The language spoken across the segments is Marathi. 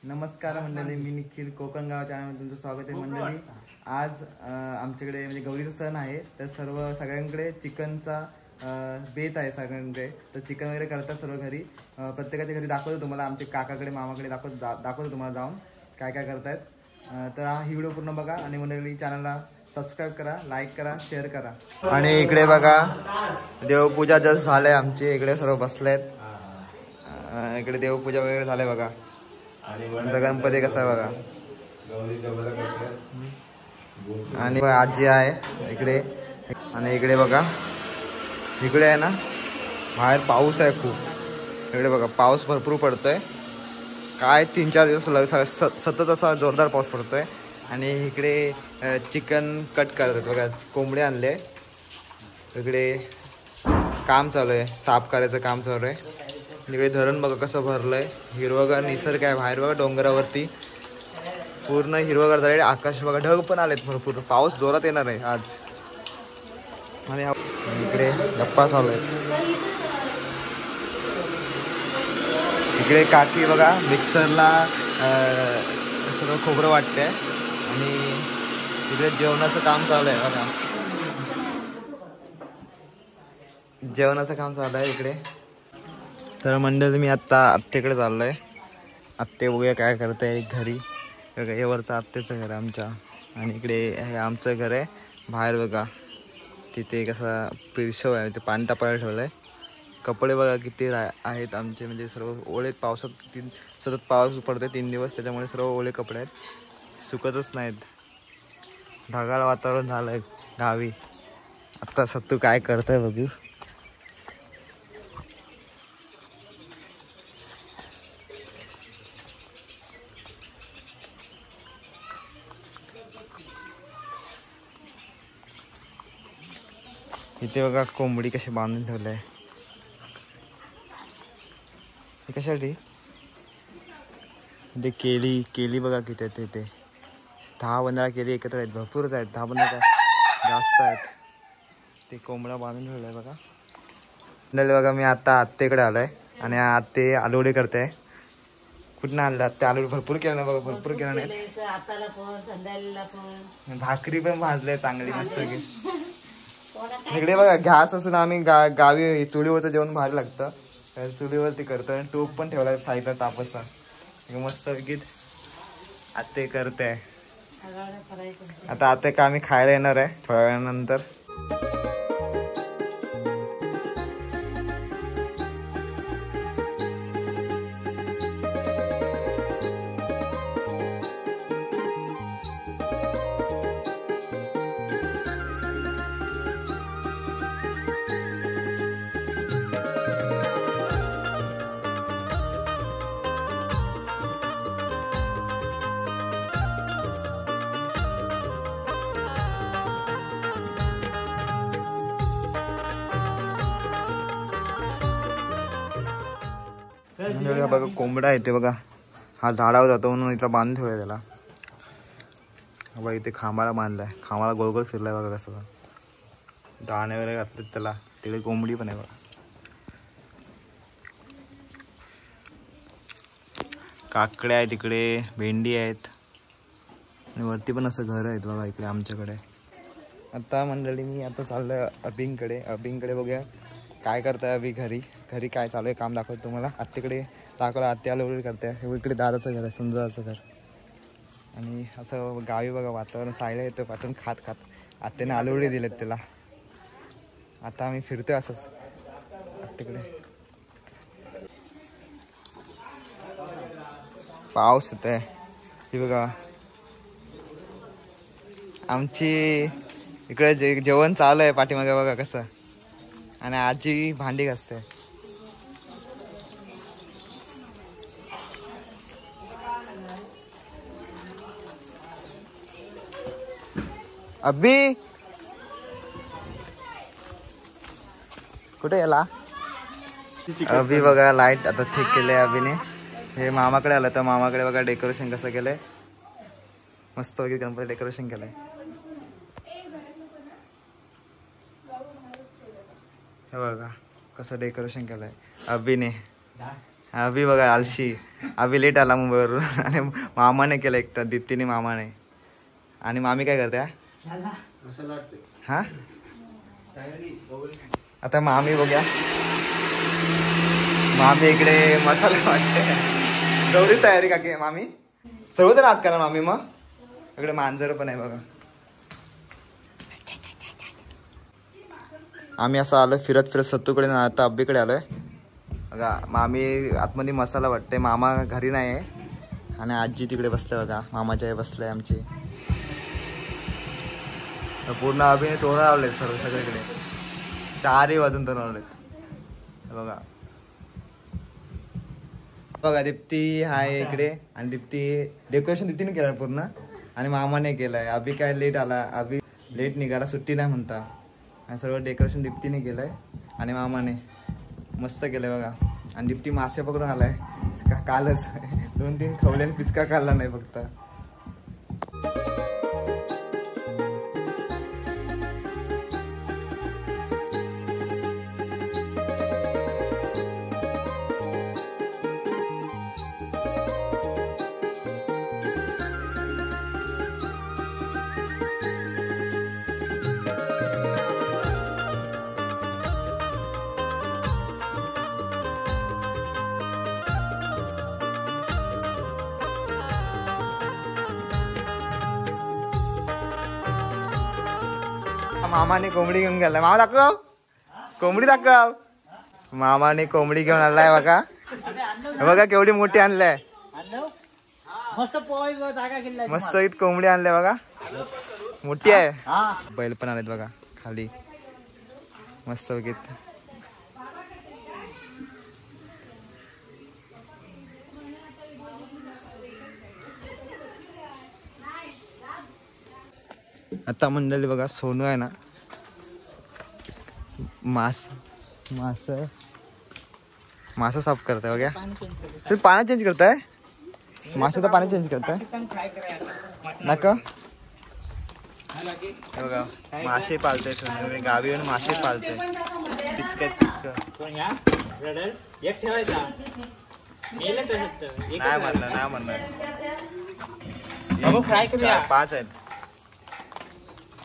नमस्कार मंडळी, मी निखिल कोकणगाव चॅनलमध्ये तुमचं स्वागत आहे मंडळी. आज आमच्याकडे म्हणजे गौरीचा सण आहे, तर सगळ्यांकडे चिकनचा बेत आहे सगळ्यांकडे. तर चिकन वगैरे करतात सर्व घरी, प्रत्येकाच्या घरी दाखवतो तुम्हाला. आमच्या काकाकडे मामाकडे दाखवतो तुम्हाला जाऊन काय काय करतायत. तर हा व्हिडिओ पूर्ण बघा आणि मंडळी चॅनलला सबस्क्राईब करा, लाईक करा, शेअर करा. आणि इकडे बघा देवपूजा जस्ट झालंय आमची, इकडे सर्व बसलेत. इकडे देवपूजा वगैरे झाले बघा. आमचा गणपती कसा आहे बघा. आणि आजी आहे इकडे. आणि इकडे बघा, इकडे आहे ना बाहेर पाऊस आहे खूप. इकडे बघा पाऊस भरपूर पडतोय, काय 3-4 दिवस सतत असा जोरदार पाऊस पडतोय. आणि इकडे चिकन कट करतात बघा, कोंबडे आणले. इकडे काम चालू आहे, साफ करायचं काम चालू आहे. इकडे धरण बघा कसं भरलंय, हिरवगार निसर्ग आहे बाहेर बघा. डोंगरावरती पूर्ण हिरवगार झाले. आकाश बघा, ढग पण आलेत भरपूर, पाऊस जोरात येणार आहे आज. आणि इकडे गप्पा चालू आहेत. इकडे काकी बघा मिक्सरला सर्व खोबरं वाटते. आणि इकडे जेवणाचं काम चालू आहे बघा, जेवणाचं काम चालू आहे इकडे. तर मंडळी मी आत्ता आत्तेकडे चाललो आहे. आत्ते बघूया काय करत आहे घरी. हे वरचं आत्तेचं घर आहे आमच्या. आणि इकडे हे आमचं घर आहे बाहेर बघा. तिथे कसा पिरशव आहे, ते पाणी तापायला ठेवलं आहे. कपडे बघा किती आहेत आमचे, म्हणजे सर्व ओले. पावसात सतत पाऊस पडतोय 3 दिवस, त्याच्यामुळे सर्व ओले कपडे आहेत, सुकतच नाहीत. ढगाळ वातावरण झालं आहे गावी. आत्ता सत्तू काय करत आहे बघू. इथे बघा कोंबडी कशी बांधून ठेवली आहे. कशासाठी ते केली बघा किती आहेत इथे. 10-15 केली एकत्र आहेत, भरपूरच आहेत. 10-15 काय जास्त आहेत. ते कोंबडा बांधून ठेवलाय बघा. बघा मी आता आत्तेकडे आलोय आणि आत्ते आलूवडे करते. कुठं आणलं आत्ते आलूवडे? भरपूर केलं ना बघा, भरपूर केलं नाही. भाकरी पण भाजले चांगली मस्त की. इकडे बघा गॅस असून आम्ही गावी चुलीवरचं जेवण भारी लागतं, चुलीवरती करतो. आणि टोप पण ठेवला साईडला तापसा, मस्त गीत आत्ते करते. आता आत्ते का आम्ही खायला येणार आहे थोड्या वेळानंतर. बघा कोंबडा येते बघा, हा झाडावर जातो म्हणून इथं बांधून ठेवलाय त्याला. बघा इथे खांबाला बांधलाय, खांबाला गोल गोल फिरलाय बघा कसं. दाणे वगैरे घातलेत त्याला. तिकडे कोंबडी पण आहे बघा. काकड्या आहेत तिकडे, भेंडी आहेत. आणि वरती पण असं घर आहेत बघा इकडे आमच्याकडे. आता मंडळी मी आता चाललोय अभिंकडे बघूया काय करताय अभि घरी काय चालू आहे काम दाखवतो तुम्हाला. आत्तेकडे दाखवलं, आत्ते आलूवडे करते. इकडे दादाचं घर आहे, सुंदरचं घर. आणि असं गावी बघा वातावरण, सायला येतं पाठवून खात आत्तेने आलूवडे दिलेत त्याला. आता आम्ही फिरतोय असंच आत्तेकडे. पाऊस येत आहे ही बघा. आमची इकडे जेवण चालू आहे पाठीमागे बघा कसं. आणि आजी भांडी घासते. अभि कुठे गेला? अभि बघा लाईट आता ठीक केले अभिने. हे मामाकडे आलं, तर मामाकडे बघा डेकोरेशन कसं केलंय, मस्त वगैरे गणपती डेकोरेशन केलंय. हे बघा कसं डेकोरेशन केलंय अभिने. अभि बघा आलशी. अभि लेट आला मुंबईवरून आणि मामाने केलं एकटा, दीप्तीने मामाने. आणि मामी काय करते हा? आता मामी बघ्या, मामी इकडे मसाला वाटते. गौरी तयारी का की मामी सर्व तर आज करा मामी. मग इकडे मांजर पण आहे बघा. आम्ही असं आलोय फिरत फिरत सत्तूकडे, आता अब्बीकडे आलोय बघा. मामी आतमध्ये मसाला वाटते, मामा घरी नाही आहे आणि आजी तिकडे बसले बघा. मामाच्या बसले आमची. पूर्ण अभिने तोरण लावले सर्व सगळीकडे. 4 वाजून तोरण लावलेत बघा. बघा दीप्ती हाय इकडे आणि दीप्ती डेकोरेशन दीप्तीने केलं पूर्ण आणि मामाने केलंय. अभि काय लेट आला, अभि लेट निघाला, सुट्टी नाही म्हणता. आणि सर्व डेकोरेशन दीप्तीने केलंय आणि मामाने मस्त केलंय बघा. आणि दीप्ती मासे पकडून आलाय कालच 2-3 खवल्याने पिचका काढला नाही फक्त. मामाने कोंबडी घेऊन गेलाय. मामा दाखव, कोंबडी दाखव. मामाने कोंबडी घेऊन आलाय बघा. बघा केवढी मोठी आणलाय. मस्त इत कोंबडी आणले बघा, मोठी आहे. बैल पण आलेत बघा खाली मस्त बघित. आता मंडळी बघा सोनू आहे ना, मासा साफ करताय बघा. सिर्फ पाणी चेंज करताय, माशाचं पाणी चेंज करताय नका बघा. मासे पालते सोनू, गावी येऊन मासे पालते. नाही म्हणणार 5 आहेत.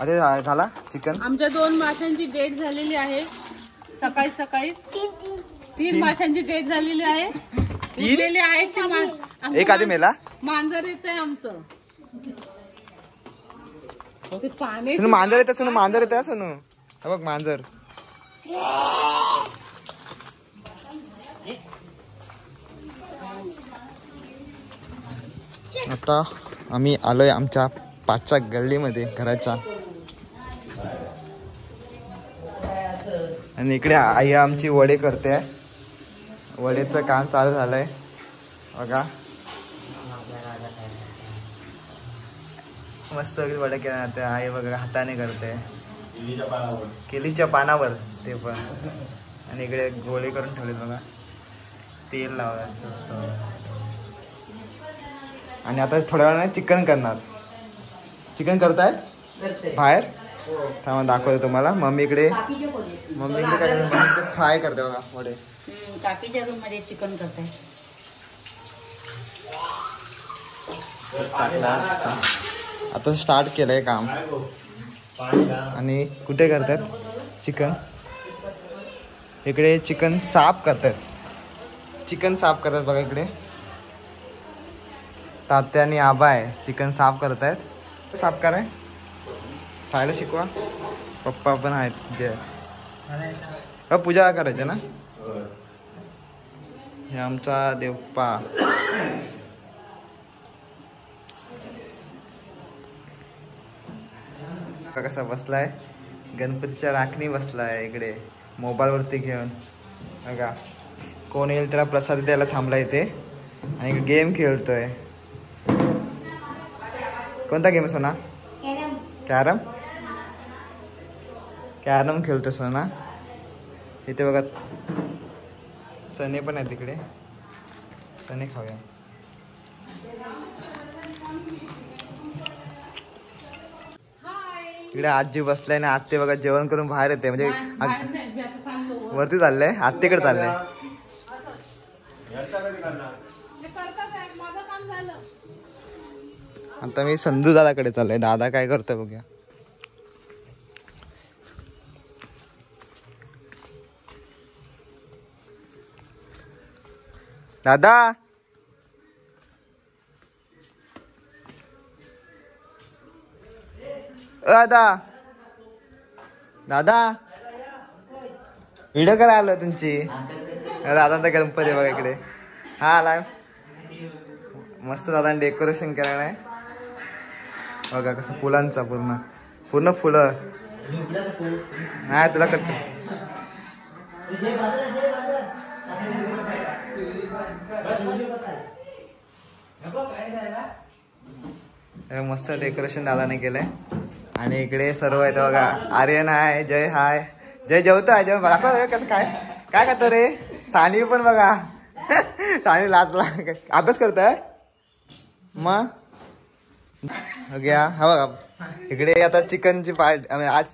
अरे झाला चिकन. आमच्या 2 माशांची डेट झालेली आहे. सकाळी 3 माशांची डेट झालेली आहे. उरलेले आहेत. एक आधी मेला. मांजर येत आहे आमचं. मांजर येत सोनू, मांजर येत सोनू. बघ मांजर. आता आम्ही आलोय आमच्या पाठच्या गल्लीमध्ये घराच्या. आणि इकडे आई आमची वडे करते. वडेचं काम चालू झालंय बघा. मस्त वडे केल्या जाते. आई बघा हाताने करते, केलीच्या पानावर ते पण. आणि इकडे गोळे करून ठेवलेत बघा, तेल लावायचं असतं. आणि आता थोड्या वेळाने चिकन करणार. चिकन करतायत बाहेर, थांबा दाखवते तुम्हाला. मम्मीकडे काय फ्राय करते बघा वडे. काकीच्या रूम मध्ये चिकन करताय. आता स्टार्ट केलंय काम. आणि कुठे करतात चिकन, इकडे चिकन साफ करतात. चिकन साफ करतात बघा. इकडे तात्या आणि आबा आहे, चिकन साफ करतायत. साफ कराय खायला शिकवा. पप्पा पण आहेत जे पूजा करायची ना. हे आमचा देवप्पा. कसा बसलाय, गणपतीच्या राखणी बसलाय इकडे मोबाईल वरती घेऊन बघा. कोण येईल त्याला प्रसाद द्यायला थांबला इथे आणि गेम खेळतोय. कोणता गेम सोना? कॅरम. कॅरम खेळतो सोना. इथे बघा चणे पण आहेत, तिकडे चणे खाऊया. इकडे आजी बसलाय ना. आत्ते बघा जेवण करून बाहेर येते, म्हणजे वरती चाललंय, आत्तेकडे चाललंय. आता मी संजू दादाकडे चाललोय. दादा काय करतोय बघूया. दादा दादा दादा व्हिडिओ करायला आलो तुमची. दादा गणपती बघा इकडे. हा आला मस्त. दादा डेकोरेशन करायला आहे बघा कसं फुलांचा पूर्ण पूर्ण फुलं. नाही तुला कट मस्त डेकोरेशन दादाने केलंय. आणि इकडे सर्व आहेत बघा. आर्यन आहे, जय हाय, जय जेवतोय. जय दाखव कसं काय काय करतो रे. सानी पण बघा. सानी लाचला अभ्यास करतोय मग घ्या. हा बघा इकडे आता चिकनची पार्ट. आज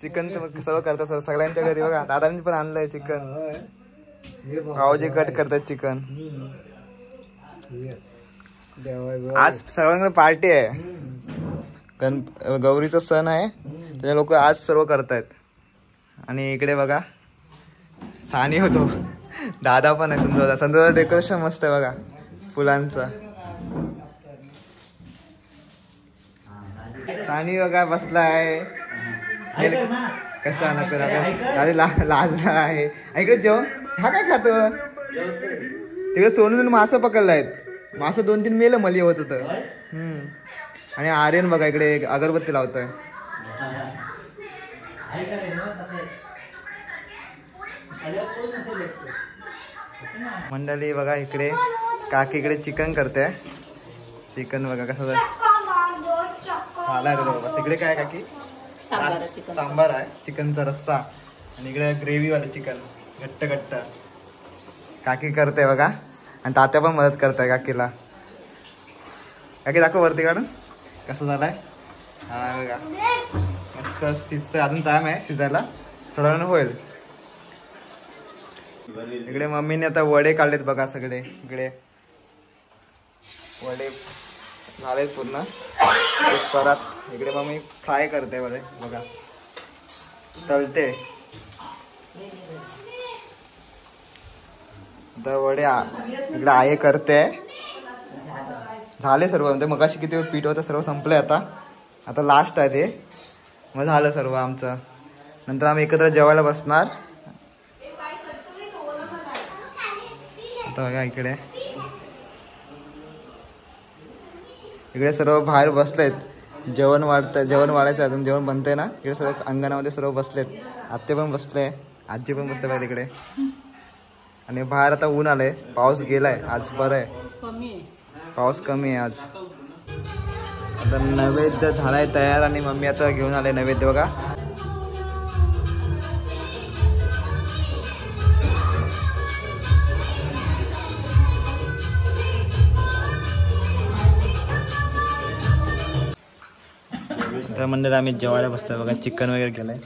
चिकन सर्व करतात सगळ्यांच्या घरी बघा. दादांनी पण आणलंय चिकन. भाऊजी कट करतात चिकन. आज सर्वांकडे पार्टी आहे. गौरीचा सण आहे त्याचे लोक आज सर्व करतायत. आणि इकडे बघा सानी होतो. दादा पण आहे. संजूदा. संजूदा डेकोरेशन मस्त आहे बघा फुलांचं. सानी बघा बसला आहे. कसा नको लाजला आहे. इकडे जेवण हा काय खातो. तिकडे सोनून मासं पकडलायत. मासं 2-3 मेलं मली होत होतं. आणि आर्यन बघा इकडे अगरबत्ती लावतोय. मंडळी बघा इकडे काकी इकडे चिकन करते. चिकन बघा कसं झालाय बस. इकडे काय काकी सांबार आहे. चिकनचा रस्सा. आणि इकडे ग्रेव्ही वाला चिकन घट्ट घट्ट काकी करते बघा. आणि तात्या पण मदत करताय काकीला. काकी दाखव वरती काढून कसं झालाय. हा बघा मस्त शिजतंय. अजून टाइम आहे शिजायला. थोड्या वेळानं होईल. इकडे मम्मीने आता वडे काढलेत बघा सगळे. इकडे वडे झालेत पूर्ण. परत इकडे मम्मी फ्राय करते वडे बघा. तळते आता वडे. इकडे आहे करते. झाले सर्व. म्हणजे मगाशी किती पीठ होतं सर्व संपलंय. आता लास्ट आहे ते. मग झालं सर्व आमचं. नंतर आम्ही एकत्र जेवायला बसणार. आता बघा इकडे सर्व बाहेर बसलेत. जेवण वाढायचं. अजून जेवण बनतंय ना. इकडे सर्व अंगणामध्ये सर्व बसलेत. आत्ते पण बसले. आजी पण बसले बाहेर इकडे. आणि बाहेर आता ऊन आलंय. पाऊस गेलाय आज. बरं आहे पाऊस कमी आहे आज. आता नैवेद्य झालाय तयार. आणि मम्मी आता घेऊन आले नैवेद्य बघा. तर मंडळी आम्ही जेवायला बसलोय बघा. चिकन वगैरे केलंय.